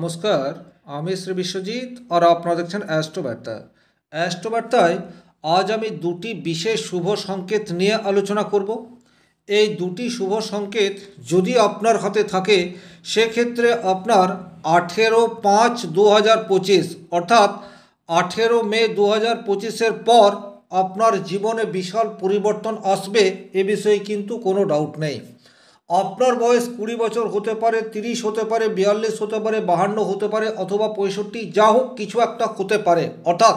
নমস্কার, আমি শ্রী বিশ্বজিৎ আর আপনারা দেখছেন অ্যাস্ট্রোবার্তা। অ্যাস্ট্রোবার্তায় আজ আমি দুটি বিশেষ শুভ সংকেত নিয়ে আলোচনা করব। এই দুটি শুভ সংকেত যদি আপনার হাতে থাকে সেক্ষেত্রে আপনার 18/5/2025 অর্থাৎ 18 মে 2025-এর পর আপনার জীবনে বিশাল পরিবর্তন আসবে, এ বিষয়ে কিন্তু কোনো ডাউট নেই। আপনার বয়স 20 বছর হতে পারে, 30 হতে পারে, 42 হতে পারে, 52 হতে পারে, অথবা 65, যা হোক কিছু একটা হতে পারে। অর্থাৎ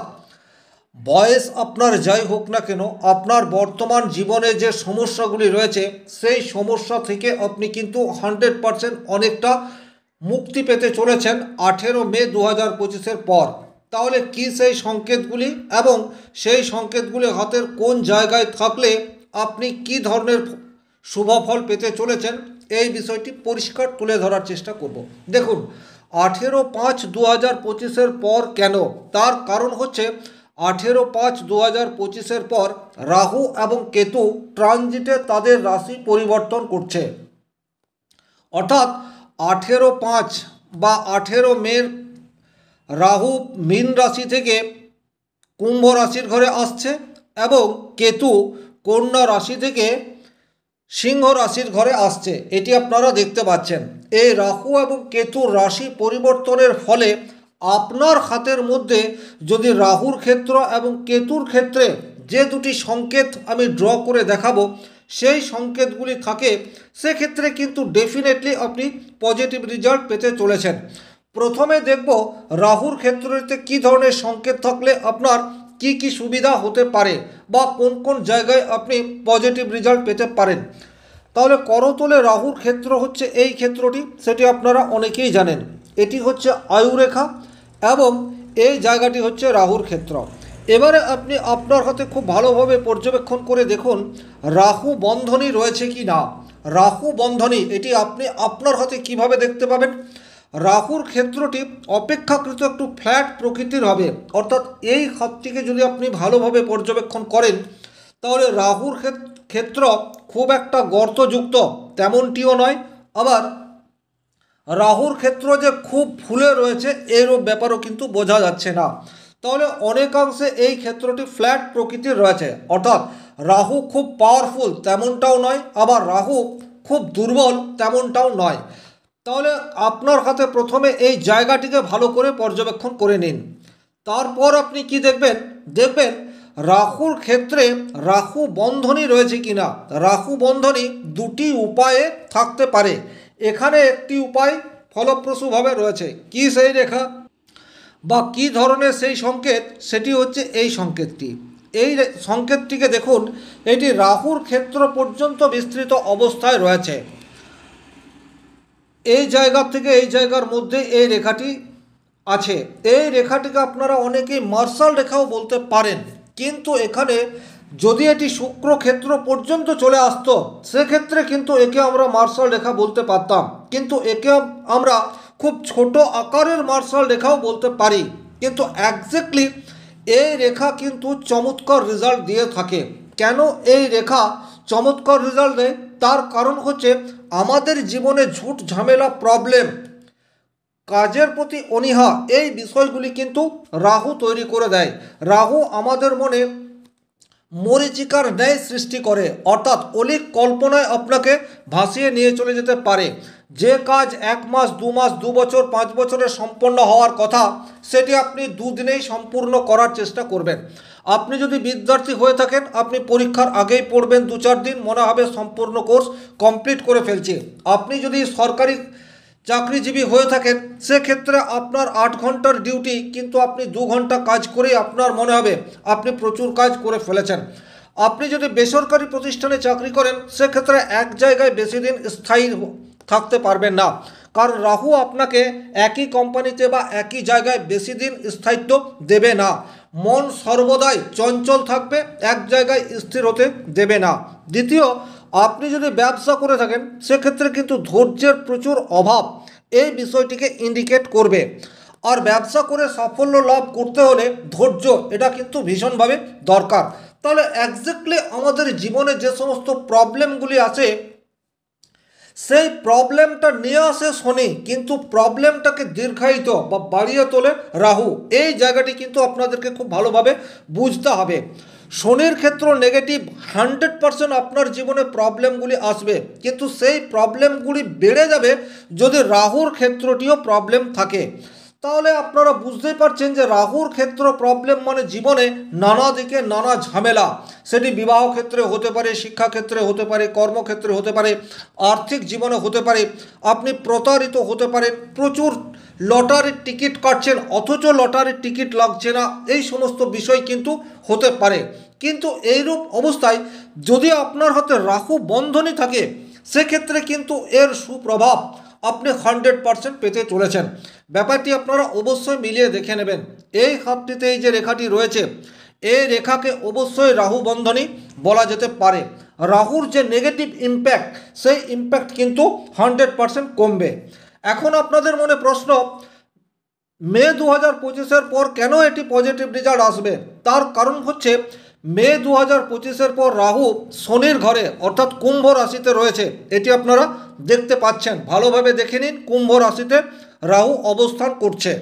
বয়স আপনার যাই হোক না কেন, আপনার বর্তমান জীবনে যে সমস্যাগুলি রয়েছে সেই সমস্যা থেকে আপনি কিন্তু 100% অনেকটা মুক্তি পেতে চলেছেন 18 মে 2025-এর পর। তাহলে কি সেই সংকেতগুলি এবং সেই সংকেতগুলি হাতের কোন জায়গায় থাকলে আপনি কি ধরনের শুভ ফল পেতে চলেছেন, এই বিষয়টি পরিষ্কার তুলে ধরার চেষ্টা করব। দেখুন, 18/5/2025-এর পর কেন, তার কারণ হচ্ছে 18/5/2025-এর পর রাহু এবং কেতু ট্রানজিটে তাদের রাশি পরিবর্তন করছে। অর্থাৎ 18/5 বা 18 মের রাহু মীন রাশি থেকে কুম্ভ রাশির ঘরে আসছে এবং কেতু কন্যা রাশি থেকে সিংহ রাশির ঘরে আসছে। এটি আপনারা দেখতে পাচ্ছেন। এই রাহু এবং কেতুর রাশি পরিবর্তনের ফলে আপনার হাতের মধ্যে যদি রাহুর ক্ষেত্র এবং কেতুর ক্ষেত্রে যে দুটি সংকেত আমি ড্র করে দেখাবো সেই সংকেতগুলি থাকে, সেক্ষেত্রে কিন্তু ডেফিনেটলি আপনি পজিটিভ রেজাল্ট পেতে চলেছেন। প্রথমে দেখব রাহুর ক্ষেত্রতে কী ধরনের সংকেত থাকলে আপনার কি কি সুবিধা হতে পারে বা কোন কোন জায়গায় আপনি পজিটিভ রেজাল্ট পেতে পারেন। তাহলে করতলে রাহুর ক্ষেত্র হচ্ছে এই ক্ষেত্রটি, সেটি আপনারা অনেকেই জানেন। এটি হচ্ছে আয়ুরেখা এবং এই জায়গাটি হচ্ছে রাহুর ক্ষেত্র। এবারে আপনি আপনার হাতে খুব ভালোভাবে পর্যবেক্ষণ করে দেখুন রাহু বন্ধনী রয়েছে কি না। রাহু বন্ধনী এটি আপনি আপনার হাতে কিভাবে দেখতে পাবেন। রাহুর ক্ষেত্রটি অপেক্ষাকৃত একটু ফ্ল্যাট প্রকৃতির হবে, অর্থাৎ এই হাতটিকে যদি আপনি ভালোভাবে পর্যবেক্ষণ করেন তাহলে রাহুর ক্ষেত্র খুব একটা গর্তযুক্ত তেমনটিও নয়, আবার রাহুর ক্ষেত্র যে খুব ফুলে রয়েছে এরও ব্যাপারও কিন্তু বোঝা যাচ্ছে না। তাহলে অনেকাংশে এই ক্ষেত্রটি ফ্ল্যাট প্রকৃতির রয়েছে, অর্থাৎ রাহু খুব পাওয়ারফুল তেমনটাও নয়, আবার রাহু খুব দুর্বল তেমনটাও নয়। তাহলে আপনার হাতে প্রথমে এই জায়গাটিকে ভালো করে পর্যবেক্ষণ করে নিন। তারপর আপনি কি দেখবেন, দেখবেন রাহুর ক্ষেত্রে রাহু বন্ধনী রয়েছে কিনা। রাহু বন্ধনী দুটি উপায়ে থাকতে পারে। এখানে একটি উপায় ফলপ্রসূভাবে রয়েছে। কি সেই রেখা বা কি ধরনের সেই সংকেত, সেটি হচ্ছে এই সংকেতটি। এই সংকেতটিকে দেখুন, এটি রাহুর ক্ষেত্র পর্যন্ত বিস্তৃত অবস্থায় রয়েছে। এই জায়গা থেকে এই জায়গার মধ্যে এই রেখাটি আছে। এই রেখাটিকে আপনারা অনেকেই মার্শাল রেখাও বলতে পারেন, কিন্তু এখানে যদি এটি শুক্র ক্ষেত্র পর্যন্ত চলে আসতো সেক্ষেত্রে কিন্তু একে আমরা মার্শাল রেখা বলতে পারতাম, কিন্তু একে আমরা খুব ছোট আকারের মার্শাল রেখাও বলতে পারি। কিন্তু একজ্যাক্টলি এই রেখা কিন্তু চমৎকার রেজাল্ট দিয়ে থাকে। কেন এই রেখা চমৎকার রেজাল্ট দেয়, তার কারণ হচ্ছে আমাদের জীবনে ঝুট ঝামেলা, প্রবলেম, কাজের প্রতি অনীহা, এই বিষয়গুলি কিন্তু রাহু তৈরি করে দেয়। রাহু আমাদের মনে মরীচিকার ন্যায় সৃষ্টি করে, অর্থাৎ অলিক কল্পনায় আপনাকে ভাসিয়ে নিয়ে চলে যেতে পারে। যে কাজ 1 মাস 2 মাস 2 বছর 5 বছরে সম্পন্ন হওয়ার কথা সেটি আপনি 2 দিনেই সম্পূর্ণ করার চেষ্টা করবেন। আপনি যদি বিদ্যার্থী হয়ে থাকেন, আপনি পরীক্ষার আগেই পড়বেন 2-4 দিন, মনে হবে সম্পূর্ণ কোর্স কমপ্লিট করে ফেলছি। আপনি যদি সরকারি চাকরিজীবী হয়ে থাকেন সেক্ষেত্রে আপনার 8 ঘন্টার ডিউটি, কিন্তু আপনি 2 ঘন্টা কাজ করেই আপনার মনে হবে আপনি প্রচুর কাজ করে ফেলেছেন। আপনি যদি বেসরকারি প্রতিষ্ঠানে চাকরি করেন সেক্ষেত্রে এক জায়গায় বেশি দিন স্থায়ী থাকতে পারবেন না, কারণ রাহু আপনাকে একই কোম্পানিতে বা একই জায়গায় বেশি দিন স্থায়িত্ব দেবে না। মন সর্বদাই চঞ্চল থাকবে, এক জায়গায় স্থির হতে দেবে না। দ্বিতীয়, আপনি যদি ব্যবসা করে থাকেন সেক্ষেত্রে কিন্তু ধৈর্যের প্রচুর অভাব এই বিষয়টিকে ইন্ডিকেট করবে। আর ব্যবসা করে সাফল্য লাভ করতে হলে ধৈর্য এটা কিন্তু ভীষণভাবে দরকার। তাহলে একজ্যাক্টলি আমাদের জীবনে যে সমস্ত প্রবলেমগুলি আছে সেই প্রবলেমটা নিয়ে আসে শনি, কিন্তু প্রবলেমটাকে দীর্ঘায়িত বা বাড়িয়ে তোলে রাহু। এই জায়গাটি কিন্তু আপনাদেরকে খুব ভালোভাবে বুঝতে হবে। শনির ক্ষেত্র নেগেটিভ, 100% আপনার জীবনে প্রবলেমগুলি আসবে, কিন্তু সেই প্রবলেমগুলি বেড়ে যাবে যদি রাহুর ক্ষেত্রটিও প্রবলেম থাকে। তাহলে আপনারা বুঝতেই পারছেন যে রাহুর ক্ষেত্র প্রবলেম মানে জীবনে নানা দিকে নানা ঝামেলা। সেটি বিবাহ ক্ষেত্রে হতে পারে, শিক্ষাক্ষেত্রে হতে পারে, কর্মক্ষেত্রে হতে পারে, আর্থিক জীবনে হতে পারে। আপনি প্রতারিত হতে পারেন, প্রচুর লটারির টিকিট কাটছেন অথচ লটারির টিকিট লাগছে না, এই সমস্ত বিষয় কিন্তু হতে পারে। কিন্তু এইরূপ অবস্থায় যদি আপনার হাতে রাহু বন্ধনী থাকে, সেক্ষেত্রে কিন্তু এর সুপ্রভাব আপনি 100% পেতে চলেছেন। ব্যাপারটি আপনারা অবশ্যই মিলিয়ে দেখে নেবেন। এই হাতটিতে এই যে রেখাটি রয়েছে, এই রেখাকে অবশ্যই রাহু বন্ধনী বলা যেতে পারে। রাহুর যে নেগেটিভ ইম্প্যাক্ট, সেই ইম্প্যাক্ট কিন্তু 100% কমবে। এখন আপনাদের মনে প্রশ্ন, মে 2025-এর পর কেন এটি পজিটিভ রেজাল্ট আসবে? তার কারণ হচ্ছে মে 2025-এর পর রাহু শনির ঘরে অর্থাৎ কুম্ভ রাশিতে রয়েছে। এটি আপনারা দেখতে পাচ্ছেন, ভালোভাবে দেখে নিন। কুম্ভ রাশিতে রাহু অবস্থান করছে।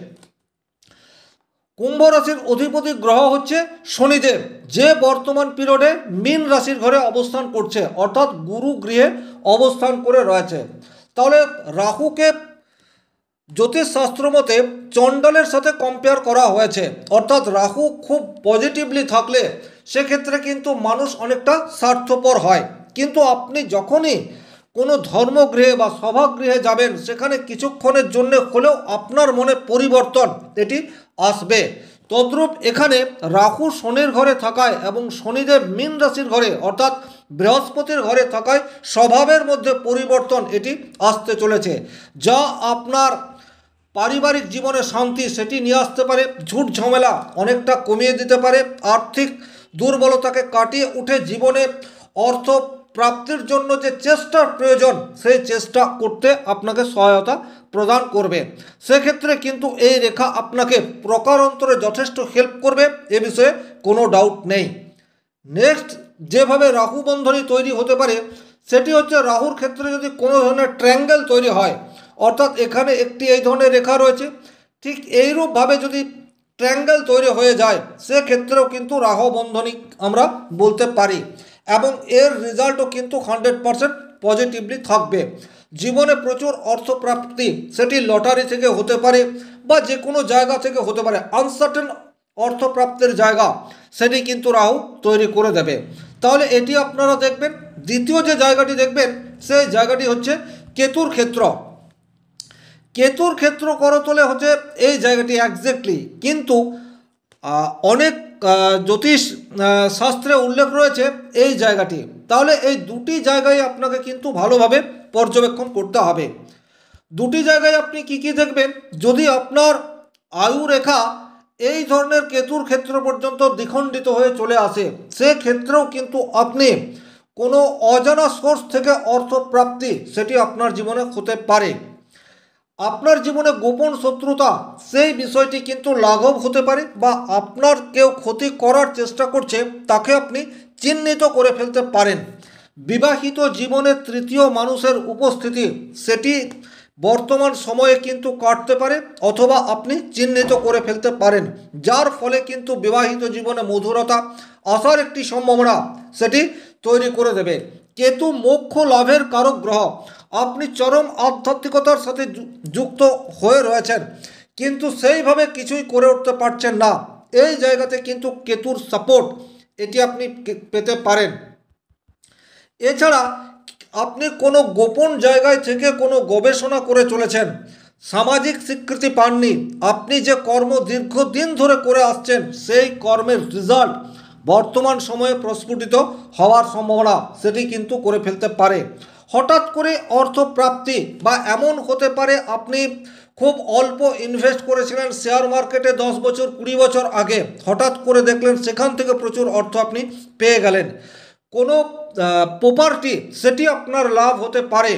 কুম্ভ রাশির অধিপতি গ্রহ হচ্ছে শনিদেব, যে বর্তমান পিরিয়ডে মীন রাশির ঘরে অবস্থান করছে, অর্থাৎ গুরু গৃহে অবস্থান করে রয়েছে। তাহলে রাহুকে জ্যোতিষশাস্ত্র মতে চণ্ডালের সাথে কম্পেয়ার করা হয়েছে, অর্থাৎ রাহু খুব পজিটিভলি থাকলে সেক্ষেত্রে কিন্তু মানুষ অনেকটা স্বার্থপর হয়। কিন্তু আপনি যখনই কোনো ধর্মগৃহে বা সভাগৃহে যাবেন, সেখানে কিছুক্ষণের জন্য হলেও আপনার মনে পরিবর্তন এটি আসবে। তদ্রূপ এখানে রাহু শনির ঘরে থাকায় এবং শনিদেব মীন রাশির ঘরে অর্থাৎ বৃহস্পতির ঘরে থাকায় স্বভাবের মধ্যে পরিবর্তন এটি আসতে চলেছে, যা আপনার পারিবারিক জীবনে শান্তি সেটি নিয়ে আসতে পারে, ঝুট ঝামেলা অনেকটা কমিয়ে দিতে পারে, আর্থিক দুর্বলতাকে কাটিয়ে উঠে জীবনে অর্থ প্রাপ্তির জন্য যে চেষ্টার প্রয়োজন, সেই চেষ্টা করতে আপনাকে সহায়তা প্রদান করবে। সেক্ষেত্রে কিন্তু এই রেখা আপনাকে প্রকারান্তরে যথেষ্ট হেল্প করবে, এ বিষয়ে কোনো ডাউট নেই। নেক্সট যেভাবে রাহু বন্ধনী তৈরি হতে পারে, সেটি হচ্ছে রাহুর ক্ষেত্রে যদি কোনো ধরনের ট্রায়াঙ্গেল তৈরি হয়, অর্থাৎ এখানে একটি এই ধরনের রেখা রয়েছে, ঠিক এইরূপভাবে যদি ট্রায়াঙ্গেল তৈরি হয়ে যায়, সেক্ষেত্রেও কিন্তু রাহু বন্ধনী আমরা বলতে পারি, এবং এর রেজাল্টও কিন্তু 100% পজিটিভলি থাকবে। জীবনে প্রচুর অর্থপ্রাপ্তি, সেটি লটারি থেকে হতে পারে বা যে কোনো জায়গা থেকে হতে পারে, আনসার্টেন অর্থপ্রাপ্তির জায়গা সেটি কিন্তু রাহু তৈরি করে দেবে। তাহলে এটি আপনারা দেখবেন। দ্বিতীয় যে জায়গাটি দেখবেন, সেই জায়গাটি হচ্ছে কেতুর ক্ষেত্র। কেতুর ক্ষেত্র করতলে হচ্ছে এই জায়গাটি এক্স্যাক্টলি, কিন্তু অনেক জ্যোতিষ শাস্ত্রে উল্লেখ রয়েছে এই জায়গাটি। তাহলে এই দুটি জায়গায় আপনাকে কিন্তু ভালোভাবে পর্যবেক্ষণ করতে হবে। দুটি জায়গায় আপনি কি কি দেখবেন, যদি আপনার আয়ু রেখা এই ধরনের কেতুর ক্ষেত্র পর্যন্ত দ্বিখণ্ডিত হয়ে চলে আসে, সেক্ষেত্রেও কিন্তু আপনি কোনো অজানা সোর্স থেকে অর্থপ্রাপ্তি সেটি আপনার জীবনে হতে পারে। আপনার জীবনে গোপন শত্রুতা, সেই বিষয়টি কিন্তু লাঘব হতে পারে, বা আপনার কেউ ক্ষতি করার চেষ্টা করছে তাকে আপনি চিহ্নিত করে ফেলতে পারেন। বিবাহিত জীবনে তৃতীয় মানুষের উপস্থিতি সেটি বর্তমান সময়ে কিন্তু কাটতে পারে, অথবা আপনি চিহ্নিত করে ফেলতে পারেন, যার ফলে কিন্তু বিবাহিত জীবনে মধুরতা আসার একটি সম্ভাবনা সেটি তৈরি করে দেবে। কেতু মোক্ষ লাভের কারক গ্রহ। আপনি চরম আধ্যাত্মিকতার সাথে যুক্ত হয়ে রয়েছেন, কিন্তু সেইভাবে কিছুই করে উঠতে পারছেন না, এই জায়গাতে কিন্তু কেতুর সাপোর্ট এটি আপনি পেতে পারেন। এছাড়া আপনি কোনো গোপন জায়গায় থেকে কোনো গবেষণা করে চলেছেন, সামাজিক স্বীকৃতি পাননি, আপনি যে কর্ম দীর্ঘদিন ধরে করে আসছেন, সেই কর্মের রেজাল্ট বর্তমান সময়ে প্রস্ফুটিত হওয়ার সম্ভাবনা সেটি কিন্তু করে ফেলতে পারে। হঠাৎ করে অর্থপ্রাপ্তি, বা এমন হতে পারে আপনি খুব অল্প ইনভেস্ট করেছিলেন শেয়ার মার্কেটে 10 বছর 20 বছর আগে, হঠাৎ করে দেখলেন সেখান থেকে প্রচুর অর্থ আপনি পেয়ে গেলেন। কোনো প্রপার্টি সেটি আপনার লাভ হতে পারে।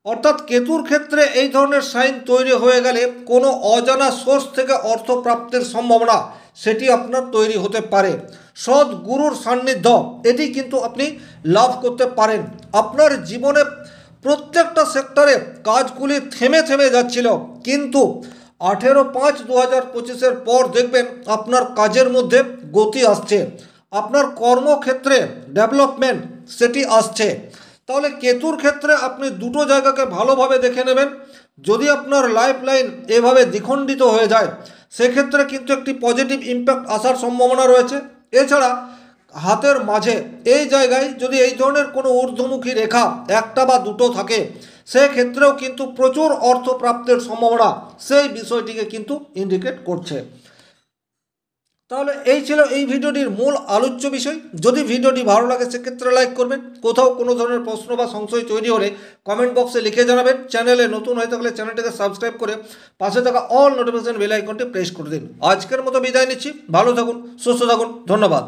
অর্থাৎ কেতুর ক্ষেত্রে এই ধরনের সাইন তৈরি হয়ে গেলে কোনো অজানা সোর্স থেকে অর্থপ্রাপ্তির সম্ভাবনা সেটি আপনার তৈরি হতে পারে। সৎ গুরুর সান্নিধ্য এটি কিন্তু আপনি লাভ করতে পারেন। আপনার জীবনে প্রত্যেকটা সেক্টরে কাজগুলি থেমে থেমে যাচ্ছিল, কিন্তু 18/5/2025 পর দেখবেন আপনার কাজের মধ্যে গতি আসছে, আপনার কর্মক্ষেত্রে ডেভেলপমেন্ট সেটি আসছে। তাহলে কেতুর ক্ষেত্রে আপনি দুটো জায়গাকে ভালোভাবে দেখে নেবেন। যদি আপনার লাইফ লাইন এভাবে দ্বিখণ্ডিত হয়ে যায় সেক্ষেত্রে কিন্তু একটি পজিটিভ ইম্প্যাক্ট আসার সম্ভাবনা রয়েছে। এছাড়া হাতের মাঝে এই জায়গায় যদি এই ধরনের কোনো ঊর্ধ্বমুখী রেখা একটা বা দুটো থাকে সেক্ষেত্রেও কিন্তু প্রচুর অর্থ প্রাপ্তির সম্ভাবনা সেই বিষয়টিকে কিন্তু ইন্ডিকেট করছে। তাহলে এই ছিল এই ভিডিওটির মূল আলোচ্য বিষয়। যদি ভিডিওটি ভালো লাগে সেক্ষেত্রে লাইক করবেন, কোথাও কোনো ধরনের প্রশ্ন বা সংশয় তৈরি হলে কমেন্ট বক্সে লিখে জানাবেন। চ্যানেলে নতুন হয়ে থাকলে চ্যানেলটিকে সাবস্ক্রাইব করে পাশে থাকা অল নোটিফিকেশন বেল আইকনটি প্রেস করে দিন। আজকের মতো বিদায় নিচ্ছি, ভালো থাকুন, সুস্থ থাকুন, ধন্যবাদ।